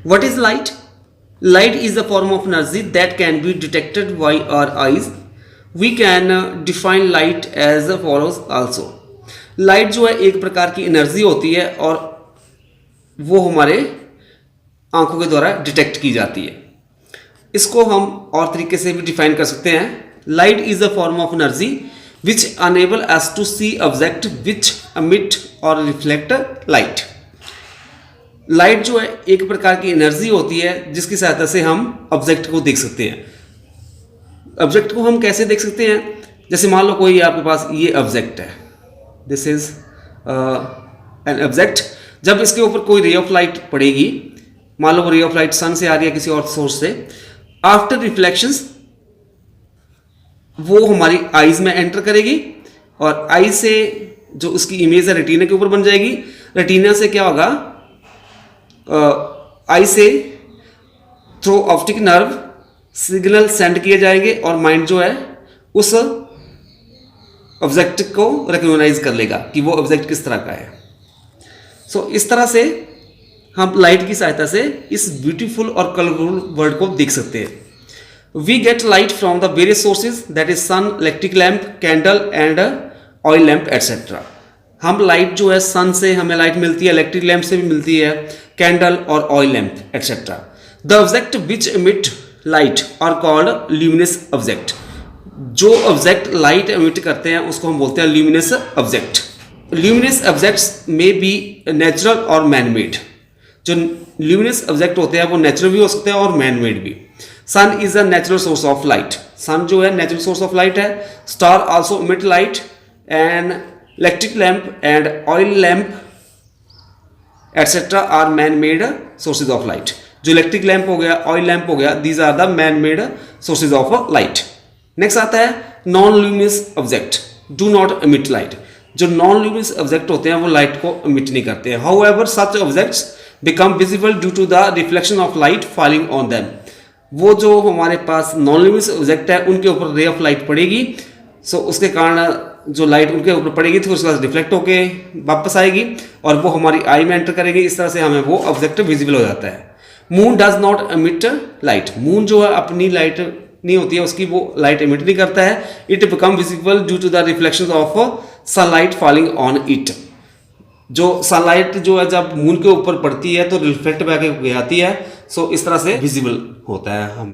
What is light? Light is a form of energy that can be detected by our eyes. We can define light as follows also. Light जो है एक प्रकार की energy होती है और वो हमारे आंखों के द्वारा डिटेक्ट की जाती है. इसको हम और तरीके से भी डिफाइन कर सकते हैं. Light is a form of energy which enable us to see object which emit और रिफ्लेक्ट लाइट. लाइट जो है एक प्रकार की एनर्जी होती है जिसकी सहायता से हम ऑब्जेक्ट को देख सकते हैं. ऑब्जेक्ट को हम कैसे देख सकते हैं? जैसे मान लो कोई आपके पास ये ऑब्जेक्ट है, दिस इज एन ऑब्जेक्ट. जब इसके ऊपर कोई रे ऑफ लाइट पड़ेगी, मान लो वो रे ऑफ लाइट सन से आ रही है किसी और सोर्स से, आफ्टर रिफ्लेक्शंस वो हमारी आईज में एंटर करेगी और आई से जो उसकी इमेज है रेटिना के ऊपर बन जाएगी. रेटिना से क्या होगा, आई से through optic nerve signal send किए जाएंगे और माइंड जो है उस ऑब्जेक्ट को रिकॉग्नाइज कर लेगा कि वो ऑब्जेक्ट किस तरह का है. सो इस तरह से हम लाइट की सहायता से इस ब्यूटीफुल और कलरफुल वर्ल्ड को देख सकते हैं. We get light from the various sources that is sun, electric lamp, candle and oil lamp etcetera. हम लाइट जो है सन से हमें लाइट मिलती है, इलेक्ट्रिक लैम्प से भी मिलती है, कैंडल और oil lamp etcetera. The object which emit light are called luminous object. जो ऑब्जेक्ट लाइट एमिट करते हैं उसको हम बोलते हैं ल्यूमिनस ऑब्जेक्ट. ल्यूमिनस ऑब्जेक्ट्स में बी नेचुरल और मैन मेड. जो ल्यूमिनस ऑब्जेक्ट होते हैं वो नेचुरल भी हो सकते हैं और मैन मेड भी. Sun is a natural source of light. Sun जो है नेचुरल सोर्स ऑफ लाइट है. Star also emit light and electric lamp and oil lamp etcetera are man made sources of light. जो electric lamp हो गया, oil lamp हो गया, these are the man made sources of light. Next आता है non luminous object do not emit light. जो non luminous object होते हैं वो लाइट को एमिट नहीं करते हैं. However such objects become visible due to the reflection of light falling on them. वो जो हमारे पास नॉन ल्यूमिनस ऑब्जेक्ट है उनके ऊपर रे ऑफ लाइट पड़ेगी. सो उसके कारण जो लाइट उनके ऊपर पड़ेगी तो उसके बाद रिफ्लेक्ट होके वापस आएगी और वो हमारी आई में एंटर करेगी. इस तरह से हमें वो ऑब्जेक्ट विजिबल हो जाता है. Moon does not emit light. Moon जो है अपनी लाइट नहीं होती है उसकी, वो लाइट एमिट नहीं करता है. It become visible due to the reflection of sunlight falling on it. जो सनलाइट जो है जब मून के ऊपर पड़ती है तो रिफ्लेक्ट बैक आती है. सो इस तरह से विजिबल होता है हम